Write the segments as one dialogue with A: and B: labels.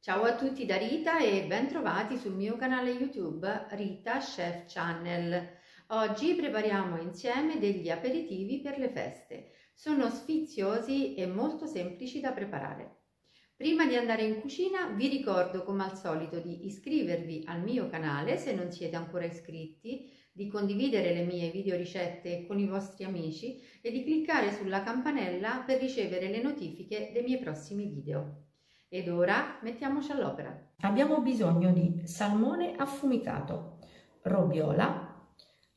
A: Ciao a tutti da Rita e ben trovati sul mio canale YouTube Rita Chef Channel. Oggi prepariamo insieme degli aperitivi per le feste. Sono sfiziosi e molto semplici da preparare. Prima di andare in cucina vi ricordo come al solito di iscrivervi al mio canale se non siete ancora iscritti, di condividere le mie video ricette con i vostri amici e di cliccare sulla campanella per ricevere le notifiche dei miei prossimi video. Ed ora mettiamoci all'opera. Abbiamo bisogno di salmone affumicato, robiola,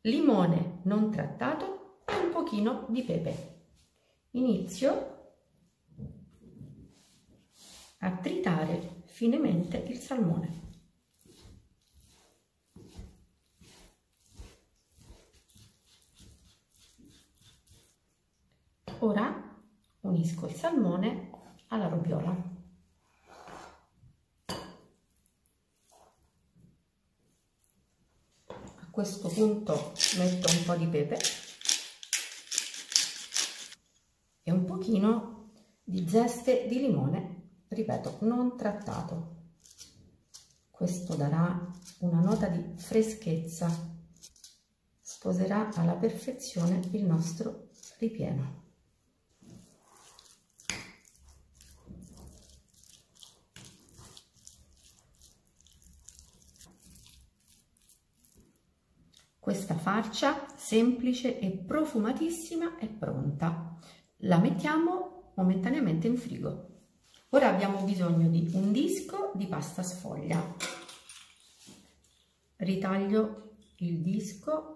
A: limone non trattato e un pochino di pepe. Inizio a tritare finemente il salmone. Ora unisco il salmone alla robiola. A questo punto metto un po' di pepe e un pochino di zeste di limone, ripeto, non trattato. Questo darà una nota di freschezza, sposerà alla perfezione il nostro ripieno. Questa farcia semplice e profumatissima è pronta. La mettiamo momentaneamente in frigo. Ora abbiamo bisogno di un disco di pasta sfoglia. Ritaglio il disco .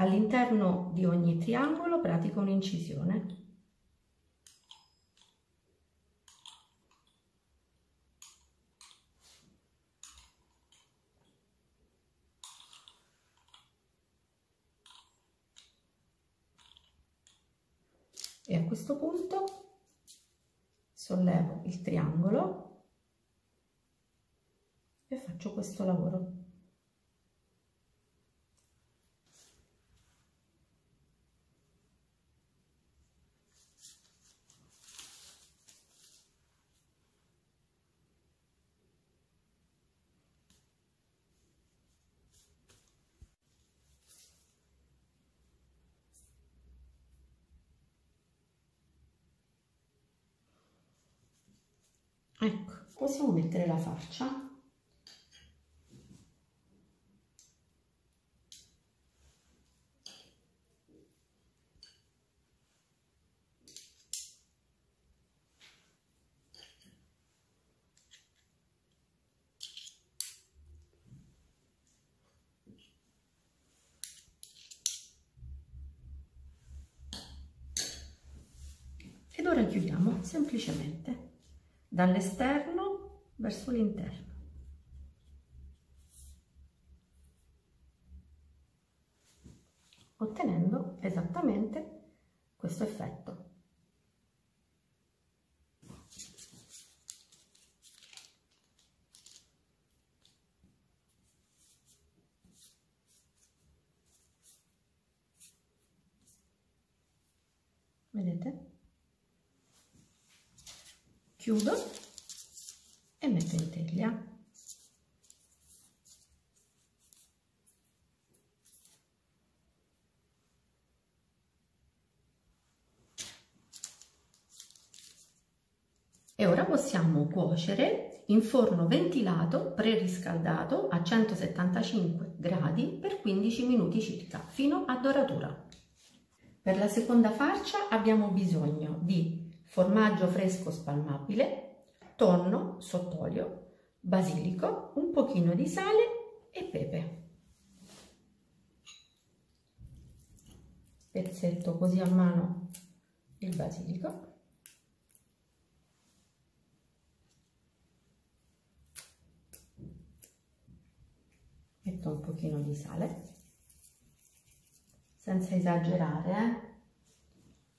A: All'interno di ogni triangolo pratico un'incisione. E a questo punto sollevo il triangolo e faccio questo lavoro. Ecco, possiamo mettere la farcia. Ed ora chiudiamo semplicemente dall'esterno verso l'interno. Ottenendo esattamente questo effetto. Vedete? Chiudo e metto in teglia. E ora possiamo cuocere in forno ventilato preriscaldato a 175 gradi per 15 minuti circa, fino a doratura. Per la seconda farcia abbiamo bisogno di formaggio fresco spalmabile, tonno sott'olio, basilico, un pochino di sale e pepe. Pezzetto così a mano il basilico, metto un pochino di sale, senza esagerare,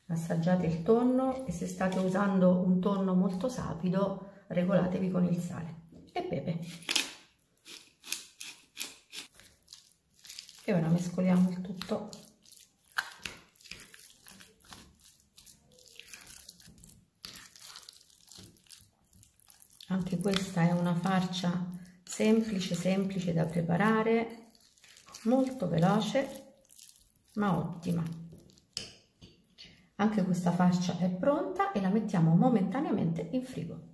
A: assaggiate il tonno e se state usando un tonno molto sapido regolatevi con il sale e pepe. E ora mescoliamo il tutto. Anche questa è una farcia semplice da preparare, molto veloce ma ottima. Anche questa farcia è pronta e la mettiamo momentaneamente in frigo.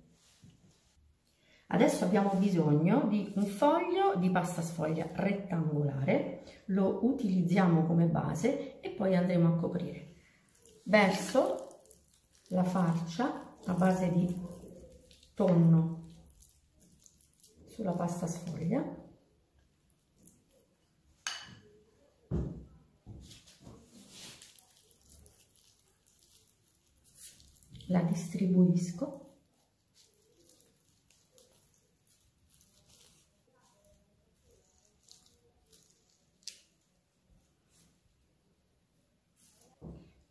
A: Adesso abbiamo bisogno di un foglio di pasta sfoglia rettangolare, lo utilizziamo come base e poi andremo a coprire. Verso la farcia a base di tonno sulla pasta sfoglia, la distribuisco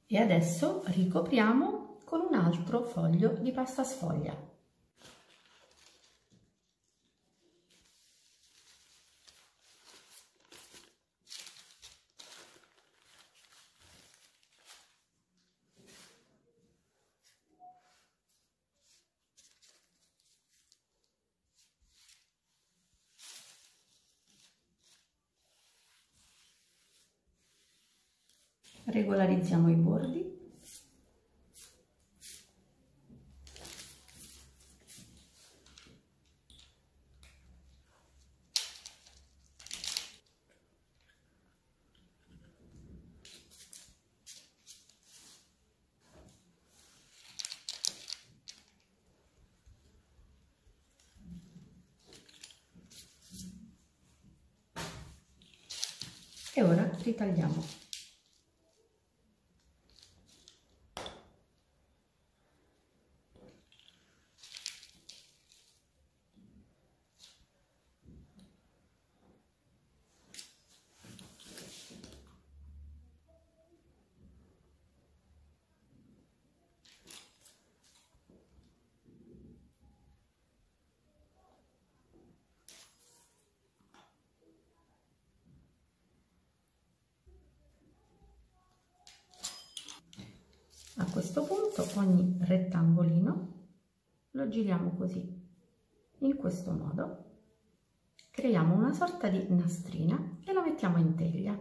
A: e adesso ricopriamo con un altro foglio di pasta sfoglia. Regolarizziamo i bordi. E ora ritagliamo. A questo punto ogni rettangolino lo giriamo così, in questo modo, creiamo una sorta di nastrina e la mettiamo in teglia.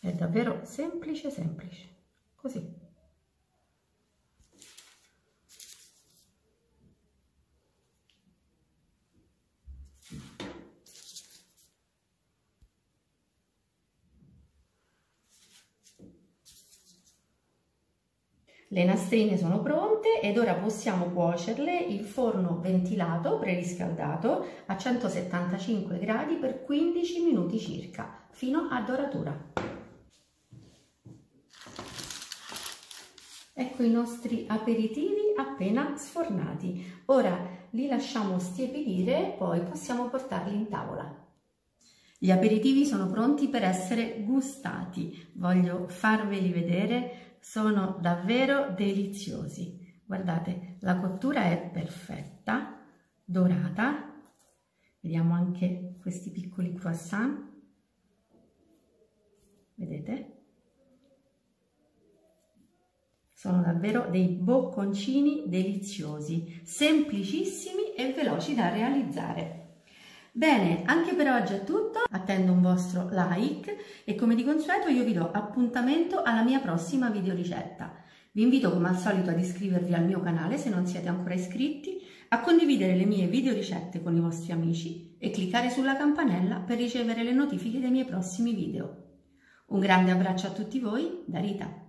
A: È davvero semplice, così. Le nastrine sono pronte ed ora possiamo cuocerle in forno ventilato preriscaldato a 175 gradi per 15 minuti circa, fino a doratura. Ecco i nostri aperitivi appena sfornati. Ora li lasciamo stiepidire e poi possiamo portarli in tavola. Gli aperitivi sono pronti per essere gustati. Voglio farveli vedere. Sono davvero deliziosi. Guardate, la cottura è perfetta, dorata. Vediamo anche questi piccoli croissant. Vedete? Sono davvero dei bocconcini deliziosi, semplicissimi e veloci da realizzare. Bene, anche per oggi è tutto, attendo un vostro like e come di consueto io vi do appuntamento alla mia prossima videoricetta. Vi invito come al solito ad iscrivervi al mio canale se non siete ancora iscritti, a condividere le mie videoricette con i vostri amici e cliccare sulla campanella per ricevere le notifiche dei miei prossimi video. Un grande abbraccio a tutti voi da Rita.